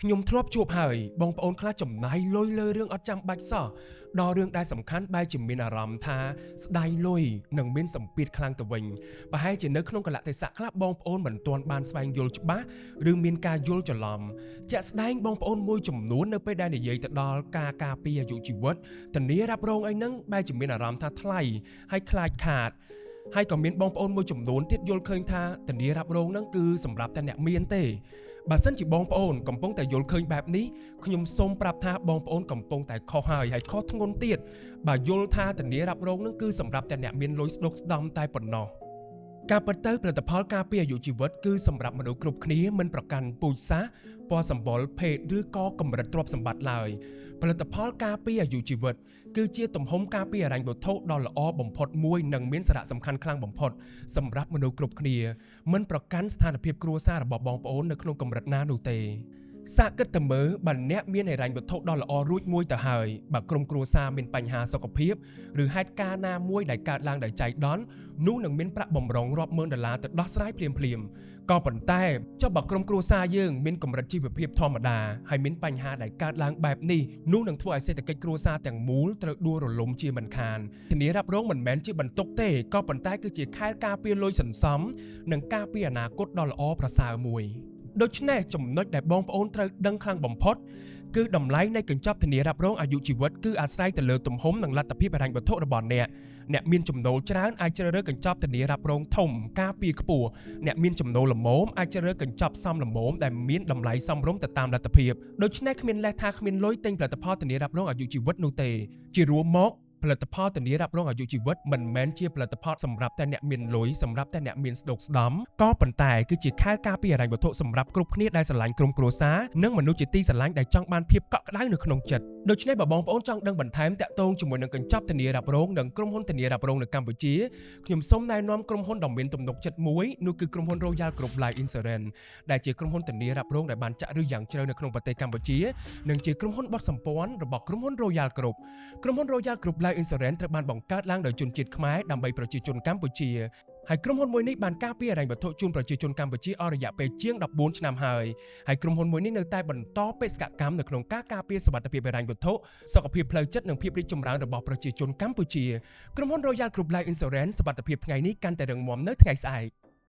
ខ្ញុំធ្លាប់ជួបហើយបងប្អូនខ្លះចំណាយលុយលើរឿងអត់ចាំបាច់សោះដល់រឿងដែលសំខាន់បែរជាមានអារម្មណ៍ថាស្ដាយលុយនិងមានសម្ពាធខ្លាំងទៅវិញប្រហែលជានៅក្នុងកលៈទេសៈខ្លះបងប្អូនមិនទាន់បានស្វែងយល់ច្បាស់ឬមានការយល់ច្រឡំជាក់ស្ដែងបងប្អូនមួយចំនួននៅពេលដែលនិយាយទៅដល់ការការពារអាយុជីវិតធានារ៉ាប់រងអីហ្នឹងបែរជាមានអារម្មណ៍ថាថ្លៃហើយខ្លាចខាតហើយក៏មានបងប្អូនមួយចំនួនទៀតយល់ឃើញថាធានារ៉ាប់រងហ្នឹងគឺសម្រាប់តែអ្នកមានទេបើសិនជាបងប្អូនកំពុងតែយល់ឃើញបែបនេះខ្ញុំសូមប្រាប់ថាបងប្អូនកំពុងតែខុសហើយខុសធ្ងន់ទៀតបើយល់ថាធានារ៉ាប់រងនឹងគឺសម្រាប់តែអ្នកមានលុយស្ដុកស្ដំតែប៉ុណ្ណោះការពិតទៅផលិតផលការពារអាយុជីវិតគឺសម្រាប់មនុស្សគ្រប់គ្នាមិនប្រកាន់ពូជសាសន៍ពណ៌សម្បុរភេទឬក៏កម្រិតទ្រព្យសម្បត្តិឡើយផលិតផលការពារអាយុជីវិតគឺជាទំហំការពារហិរញ្ញវត្ថុដ៏ល្អបំផុតមួយនិងមានសារៈសំខាន់ខ្លាំងបំផុតសម្រាប់មនុស្សគ្រប់គ្នាមិនប្រកាន់ស្ថានភាពគ្រួសាររបស់បងប្អូននៅក្នុងកម្រិតណានោះទេសាកគិតទៅមើលបើអ្នកមានហិរញ្ញវត្ថុដ៏ល្អរួចមួយទៅហើយបើក្រុមគ្រួសារមានបញ្ហាសុខភាពឬហេតុការណ៍ណាមួយដែលកើតឡើងដោយចៃដន្យនោះនឹងមានប្រាក់បម្រុងរាប់ម៉ឺនដុល្លារទៅដោះស្រាយភ្លាមៗក៏ប៉ុន្តែចុះបើក្រុមគ្រួសារយើងមានកម្រិតជីវភាពធម្មតាហើយមានបញ្ហាដែលកើតឡើងបែបនេះនោះនឹងធ្វើឲ្យសេដ្ឋកិច្ចគ្រួសារទាំងមូលត្រូវដួលរលំជាមិនខានធានារ៉ាប់រងមិនមែនជាបន្ទុកទេក៏ប៉ុន្តែគឺជាខែលការពារលុយសន្សំនិងការពារអនាគតដ៏ល្អប្រសើរមួយដូច្នេះចំណុចដែលបងប្អូនត្រូវដឹងខ្លាំងបំផុតគឺតម្លៃនៃកញ្ចប់ធានារ៉ាប់រងអាយុជីវិតគឺអាស្រ័យទៅលើទំហំនិងលទ្ធភាពហិរញ្ញវត្ថុរបស់អ្នកមានចំណូលច្រើនអាចជ្រើសរើសកញ្ចប់ធានារ៉ាប់រងធំការពារខ្ពស់អ្នកមានចំណូលល្មមអាចជ្រើសរើសកញ្ចប់សមល្មមដែលមានតម្លៃសមរម្យទៅតាមលទ្ធភាពដូច្នេះគ្មានលេសថាគ្មានលុយទិញផលិតផលធានារ៉ាប់រងអាយុជីវិតនោះទេជារួមមកផលិតផលធានារ៉ាប់រងអាយុជីវិតមិនមែនជាផលិតផលសម្រាប់តែអ្នកមានលុយសម្រាប់តែអ្នកមានស្ដុកស្ដំក៏ប៉ុន្តែគឺជាខែលការពារហិរញ្ញវត្ថុសម្រាប់គ្រប់គ្នាដែលស្រឡាញ់ក្រុមគ្រួសារនិងមនុស្សជាទីស្រឡាញ់ដែលចង់បានភាពកក់ក្ដៅនៅក្នុងចិត្តដូច្នេះបើបងប្អូនចង់ដឹងបន្ថែមតាក់ទងជាមួយនឹងកញ្ចប់ធានារ៉ាប់រងនិងក្រុមហ៊ុនធានារ៉ាប់រងនៅកម្ពុជាខ្ញុំសូមណែនាំក្រុមហ៊ុនដ៏មានទំនុកចិត្តមួយនោះគឺក្រុមហ៊ុន Royal Group Life Insurance ដែលជាក្រុមហ៊ុនធានារ៉ាប់រងដែលបានចាក់ឫសយ៉ាងជ្រៅនៅក្នុងប្រទេសកម្ពុជានិងជាក្រុមហ៊ុនបត់សម្ព័ន្ធរបស់ក្រុមហ៊ុន Royal Group ក្រុមហ៊ុន Royal Group Life Insurance ត្រូវបានបង្កើតឡើងដោយជនជាតិខ្មែរដើម្បីប្រជាជនកម្ពុជាហើយក្រុមហ៊ុនមួយនេះបានការពារហិរញ្ញវត្ថុជូនប្រជាជនកម្ពុជាអស់រយៈពេលជាង14ឆ្នាំហើយក្រុមហ៊ុនមួយនេះនៅតែបន្តបេសកកម្មនៅក្នុងការការពារសុវត្ថិភាពហិរញ្ញវត្ថុសុខភាពផ្លូវចិត្តនិងភាពរីកចម្រើនរបស់ប្រជាជនកម្ពុជាក្រុមហ៊ុន Royal Group Life Insurance សុវត្ថិភាពថ្ងៃនេះកាន់តែរឹងមាំនៅថ្ងៃស្អែក